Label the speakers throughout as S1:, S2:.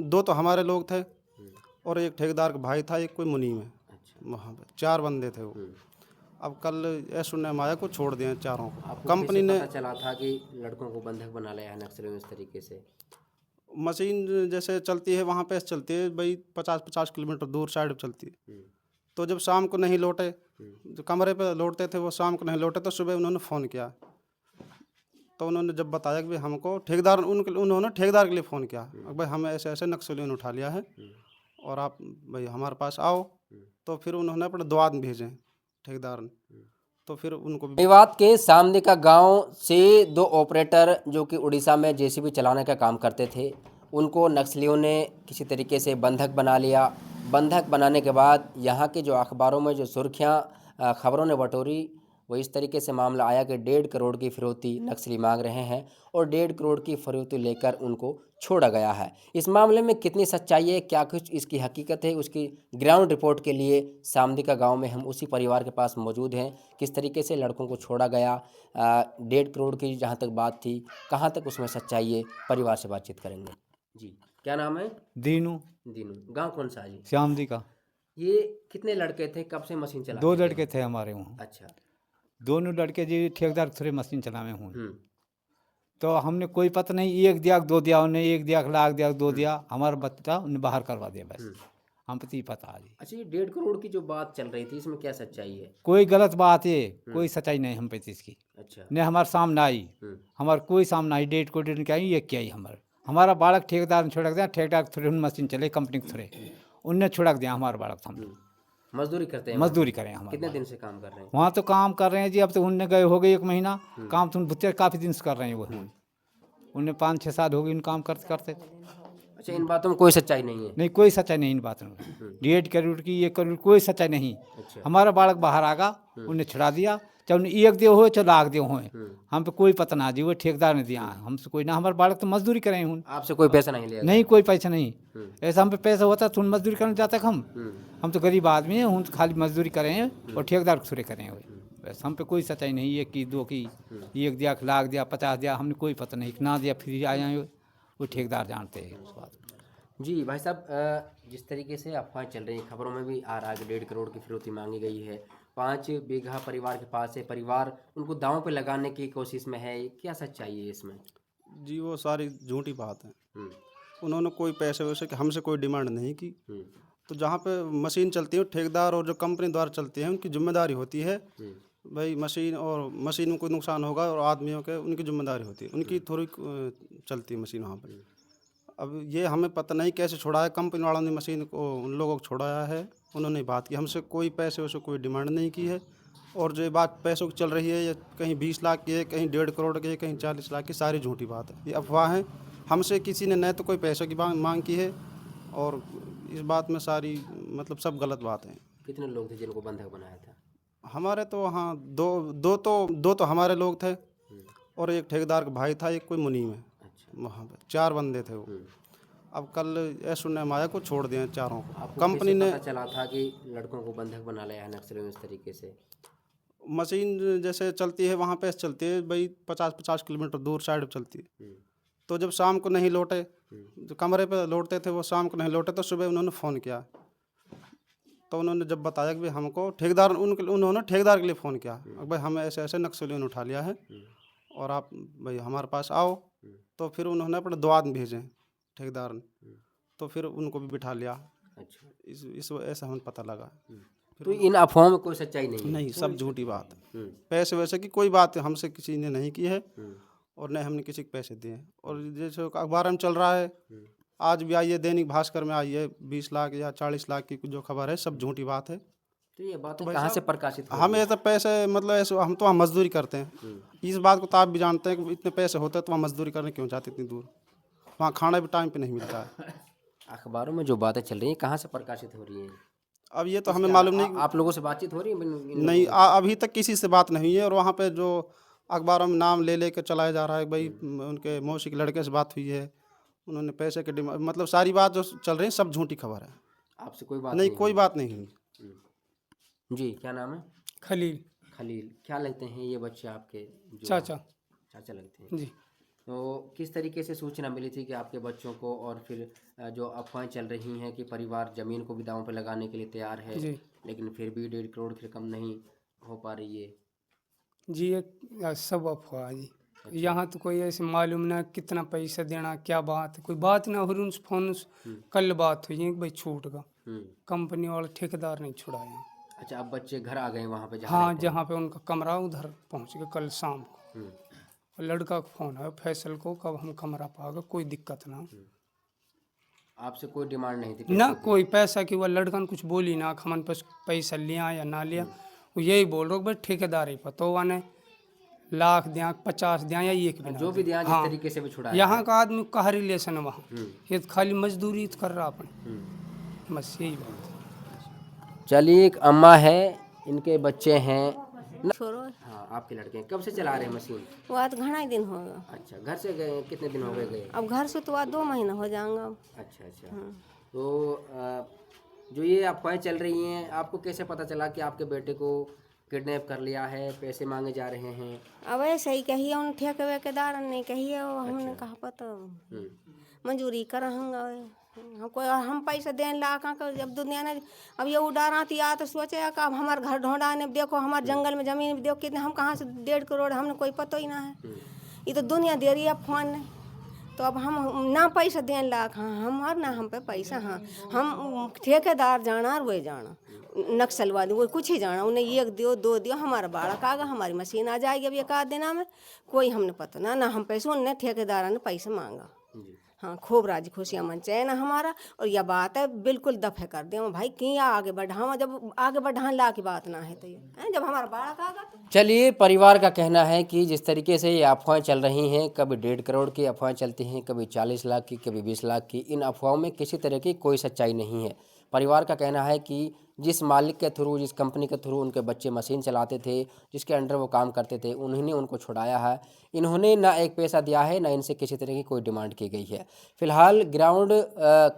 S1: दो तो हमारे लोग थे और एक ठेकेदार का भाई था, एक कोई मुनीम है।
S2: अच्छा।
S1: वहाँ पे 4 बंदे थे वो। अब कल एसओ ने माया को छोड़ दिए चारों को।
S2: आपको
S1: कंपनी
S2: कैसे
S1: ने
S2: पता चला था कि लड़कों को बंधक बना लिया है नक्सलियों ने इस तरीके से?
S1: मशीन जैसे चलती है वहाँ पे चलती है भाई, 50-50 किलोमीटर दूर साइड पे चलती है।
S2: हम्म,
S1: तो जब शाम को नहीं लौटे,
S2: हम्म,
S1: जो कमरे पे लौटते थे वो शाम को नहीं लौटे, तो सुबह उन्होंने फ़ोन किया। तो उन्होंने जब बताया कि भाई हमको ठेकेदार, उन्होंने ठेकेदार के लिए फ़ोन किया, भाई हमें ऐसे ऐसे नक्सलियों ने उठा लिया है और आप भाई हमारे पास आओ। तो फिर उन्होंने अपने 2 आदमी भेजे ठेकेदार ने, तो फिर उनको भी
S2: मेवात के सामने का गांव से 2 ऑपरेटर जो कि उड़ीसा में जेसीबी चलाने का काम करते थे, उनको नक्सलियों ने किसी तरीके से बंधक बना लिया। बंधक बनाने के बाद यहाँ के जो अखबारों में जो सुर्खियाँ खबरों ने बटोरी, वो इस तरीके से मामला आया कि 1.5 करोड़ की फिरौती नक्सली मांग रहे हैं और 1.5 करोड़ की फिरौती लेकर उनको छोड़ा गया है। इस मामले में कितनी सच्चाई है, क्या कुछ इसकी हकीकत है, उसकी ग्राउंड रिपोर्ट के लिए सामदी का गाँव में हम उसी परिवार के पास मौजूद हैं। किस तरीके से लड़कों को छोड़ा गया, 1.5 करोड़ की जहाँ तक बात थी, कहाँ तक उसमें सच्चाई है, परिवार से बातचीत करेंगे। जी, क्या नाम है?
S3: दीनू
S2: दीनू। गांव कौन सा है जी?
S3: श्यामदी का।
S2: ये कितने लड़के थे, कब से मशीन
S3: 2
S2: चलाते थे?
S3: लड़के थे हमारे वहाँ।
S2: अच्छा।
S3: दोनों लड़के जी ठेकेदार थोड़े मशीन चलावे हूँ।
S2: हम्म,
S3: तो हमने कोई पता नहीं, एक दिया 2 दिया, उन्हें 1 दिया, लाख दिया 2 दिया, हमारा बच्चा उन्हें बाहर करवा दिया बस। हम पति पता है जी।
S2: अच्छा, ये 1.5 करोड़ की जो बात चल रही थी, इसमें क्या सच्चाई है?
S3: कोई गलत बात है, कोई सच्चाई नहीं हम पे इसकी।
S2: अच्छा।
S3: ने हमारे सामने आई, हमारे कोई सामने आई 1.5 करोड़ की आई, ये क्या आई हमारा बालक ठेकेदार ने छोड़ दिया। ठेकेदार थोड़े मशीन चले कंपनी के थोड़े, उनने छोड़ दिया हमारा बालक सामने।
S2: मजदूरी करते हैं वहाँ
S3: मजदूरी
S2: पे?
S3: करें हमारे
S2: कितने दिन से काम कर रहे हैं?
S3: वहाँ तो काम कर रहे हैं जी। अब तो उनने गए हो गए 1 महीना काम, तो भुट्टे काफ़ी दिन से कर रहे हैं वो। उन्हें 5-6 साल हो गए इन काम करते करते।
S2: अच्छा, इन बातों में कोई सच्चाई नहीं है?
S3: नहीं, कोई सच्चाई नहीं इन बातों में। 1.5 करोड़ की 1 करोड़ कोई सच्चाई नहीं।
S2: अच्छा।
S3: हमारा बालक बाहर आ गया, उन्हें छुड़ा दिया, चाहे उन्हें 1 दिए हो चाहे लाख दिए हो, हम पे कोई पता ना जी। वो ठेकेदार ने दिया हमसे कोई ना। हमारे बालक तो मजदूरी करें हूँ,
S2: आपसे कोई पैसा नहीं लिया
S3: नहीं
S2: गया?
S3: कोई पैसा नहीं। ऐसा हम पे पैसा होता तो मजदूरी करने जाते हम तो गरीब आदमी हैं, हम तो खाली मजदूरी करें हैं और ठेकेदार को करें हुए। बस हम पे कोई सच्चाई नहीं, 1 की 2 की, 1 दिया, लाख दिया, 50 दिया, हमने कोई पता नहीं। ना दिया फिर आए हैं, वो ठेकेदार जानते हैं उस बात।
S2: जी भाई साहब, जिस तरीके से अफवाहें चल रही हैं, खबरों में भी आ रहा है कि 1.5 करोड़ की फिरौती मांगी गई है, 5 बीघा परिवार के पास है, परिवार उनको दांव पे लगाने की कोशिश में है, क्या सच्चाई है इसमें?
S1: जी वो सारी झूठी बात है।
S2: हम्म,
S1: उन्होंने कोई पैसे वैसे हमसे कोई डिमांड नहीं की।
S2: हम्म,
S1: तो जहाँ पे मशीन चलती है ठेकेदार और जो कंपनी द्वारा चलती है उनकी जिम्मेदारी होती है भाई, मशीन और मशीन में कोई नुकसान होगा और आदमियों के उनकी जिम्मेदारी होती है, उनकी थोड़ी चलती है मशीन वहाँ पर। अब ये हमें पता नहीं कैसे छोड़ा है, कंपनी वालों ने मशीन को उन लोगों को छोड़ाया है। उन्होंने बात की हमसे, कोई पैसे वैसे कोई डिमांड नहीं की है। और जो बात पैसों की चल रही है, ये कहीं 20 लाख की है, कहीं 1.5 करोड़ की है, कहीं 40 लाख की, सारी झूठी बात है, ये अफवाह है। हमसे किसी ने न तो कोई पैसों की मांग की है और इस बात में सारी मतलब सब गलत बात है।
S2: कितने लोग थे जिनको बंधक बनाया था?
S1: हमारे तो वहाँ दो तो हमारे लोग थे और एक ठेकेदार का भाई था, एक कोई मुनीम है।
S2: अच्छा।
S1: वहाँ पे 4 बंदे थे वो। अब कल एसओ ने माया को छोड़ दिए चारों को।
S2: आपको
S1: कंपनी
S2: कैसे
S1: ने
S2: पता चला था कि लड़कों को बंधक बना लिया है नक्सलियों ने इस तरीके से?
S1: मशीन जैसे चलती है वहाँ पे चलती है भाई, 50-50 किलोमीटर दूर साइड पे चलती है। तो जब शाम को नहीं लौटे, जो कमरे पे लौटते थे वो शाम को नहीं लौटे, तो सुबह उन्होंने फ़ोन किया। तो उन्होंने जब बताया कि भाई हमको ठेकेदार, उन्होंने ठेकेदार के लिए फ़ोन किया, भाई हमें ऐसे ऐसे नक्सलियों ने उठा लिया है और आप भाई हमारे पास आओ। तो फिर उन्होंने अपने 2 आदमी भेजे ठेकेदार ने, तो फिर उनको भी बिठा लिया।
S2: अच्छा।
S1: इस ऐसा हमें पता लगा।
S2: तो इन अफवाहों में कोई सच्चाई नहीं है?
S1: नहीं, सब झूठी बात है। पैसे वैसे की कोई बात हमसे किसी ने नहीं की है और न हमने किसी को पैसे दिए। और जैसे अखबार में चल रहा है, आज भी आई है, दैनिक भास्कर में आई है 20 लाख या 40 लाख की जो खबर है, सब झूठी बात है।
S2: तो ये बातें
S1: भाई
S2: कहाँ से
S1: साहब,
S2: प्रकाशित हो
S1: हम
S2: रही हैं?
S1: ऐसे पैसे मतलब ऐसे, हम तो वहाँ मजदूरी करते हैं, इस बात को तो आप भी जानते हैं कि इतने पैसे होते तो वहाँ मजदूरी करने क्यों जाते इतनी दूर, वहाँ खाना भी टाइम पे नहीं मिलता है।
S2: अखबारों में जो बातें चल रही हैं कहाँ से प्रकाशित हो रही हैं?
S1: अब ये तो हमें मालूम नहीं।
S2: आप लोगों से बातचीत हो रही है इन
S1: नहीं,
S2: लोगों से?
S1: अभी तक किसी से बात नहीं हुई है। और वहाँ पे जो अखबारों में नाम ले लेकर चलाया जा रहा है भाई, उनके मौसी के लड़के से बात हुई है, उन्होंने पैसे के डिमांड, मतलब सारी बात जो चल रही है सब झूठी खबर है।
S2: आपसे कोई बात
S1: नहीं,
S2: नहीं
S1: कोई
S2: हुई?
S1: बात नहीं हुई।
S2: जी, क्या नाम है?
S4: खलील।
S2: खलील। क्या लगते हैं ये बच्चे आपके? जो
S4: चाचा।
S2: चाचा लगते हैं।
S4: जी।
S2: तो किस तरीके से सूचना मिली थी कि आपके बच्चों को, और फिर जो अफवाहें चल रही हैं कि परिवार ज़मीन को भी दांव पे लगाने के लिए तैयार है,
S4: जी
S2: लेकिन फिर भी 1.5 करोड़ की रकम नहीं हो पा रही है?
S4: जी, ये सब अफवाह जी। यहाँ तो कोई ऐसे मालूम ना कितना पैसा देना, क्या बात, कोई बात ना हो रही उनसे फोन से। कल बात हुई है कि भाई छूट का, कंपनी वाला ठेकेदार नहीं छुड़ाया।
S2: अच्छा, अब बच्चे घर आ गए वहाँ पे जहाँ
S4: हाँ,
S2: रहते हैं?
S4: जहाँ पे उनका कमरा उधर पहुँच गए कल शाम को।
S2: हम्म,
S4: और लड़का का फोन है फैसल को, कब हम कमरा पाएगा, कोई दिक्कत ना।
S2: आपसे कोई डिमांड नहीं थी
S4: ना
S2: पैसों की?
S4: कोई पैसा की, वह लड़का ने कुछ बोली ना कि हमन पास पैसा लिया या ना लिया। वो यही बोल रहे हो भाई ठेकेदार ही पता हुआ ने लाख दिया 50 दिया या एक भी ना
S2: जो भी
S4: दिया।
S2: दिया, जिस तरीके से भी छुड़ाया
S4: यहाँ
S2: है।
S4: का आदमी का रिलेशन है वहाँ, ये तो खाली मजदूरी तो कर रहा अपन,
S2: हम्म।
S4: बस यही बात है।
S2: चलिए, एक अम्मा है, इनके बच्चे हैं।
S5: छोरो
S2: हाँ, आपके लड़के हैं। कब से चला रहे हैं मशीन?
S5: वो आज घना ही दिन होगा।
S2: अच्छा, घर से गए कितने दिन हो गए?
S5: अब घर से तो आज 2 महीना हो जाएगा अब।
S2: अच्छा अच्छा। तो जो ये अफवाहें चल रही हैं, आपको कैसे पता चला कि आपके बेटे को किडनैप कर लिया है, पैसे मांगे जा रहे हैं?
S5: अब ऐसे ही कहिए उन ठेके वेकेदार ने कहिए, वो हमने कहा पता मंजूरी कर हमको, हम पैसा देने ला का जब दुनिया ने अब ये उड़ाना या तो सोचे कि अब हमारे घर ढोंढा ने देखो, हमारे जंगल में जमीन देखो कितने, हम कहाँ से 1.5 करोड़, हमने कोई पता ही ना है। ये तो दुनिया दे रही है फोन ने, तो अब हम ना पैसा देने ला हमार ना हम पे पैसा। हाँ, हम ठेकेदार जाना और वही जाना नक्सलवादी वो कुछ ही जाना, उन्हें 1 दियो 2 दियो, हमारा बाड़क आगा, हमारी मशीन आ जाएगी अब 1 आध दिन में, कोई हमने पता ना हम पैसे, उनने ठेकेदार ने पैसा मांगा। हाँ, खूब राजी खुशियाँ मन चैन हमारा। और यह बात है बिल्कुल दफे कर दिया भाई, किया आगे बढ़ावा, जब आगे बढ़ाने ला की बात ना है तो ये जब हमारा बाड़क आगा तो।
S2: चलिए, परिवार का कहना है कि जिस तरीके से ये अफवाहें चल रही हैं, कभी 1.5 करोड़ की अफवाहें चलती हैं, कभी 40 लाख की, कभी 20 लाख की, इन अफवाहों में किसी तरह की कोई सच्चाई नहीं है। परिवार का कहना है कि जिस मालिक के थ्रू, जिस कंपनी के थ्रू उनके बच्चे मशीन चलाते थे, जिसके अंडर वो काम करते थे, उन्होंने उनको छुड़ाया है। इन्होंने ना एक पैसा दिया है, ना इनसे किसी तरह की कोई डिमांड की गई है। फिलहाल ग्राउंड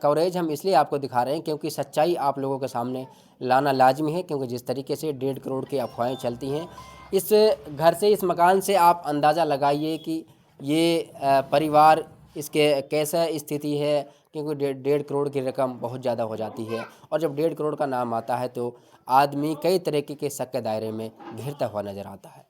S2: कवरेज हम इसलिए आपको दिखा रहे हैं क्योंकि सच्चाई आप लोगों के सामने लाना लाजमी है, क्योंकि जिस तरीके से 1.5 करोड़ की अफवाहें चलती हैं, इस घर से, इस मकान से आप अंदाज़ा लगाइए कि ये परिवार, इसके कैसा स्थिति है, क्योंकि 1.5 करोड़ की रकम बहुत ज़्यादा हो जाती है। और जब 1.5 करोड़ का नाम आता है तो आदमी कई तरीके के शक के दायरे में घिरता हुआ नज़र आता है।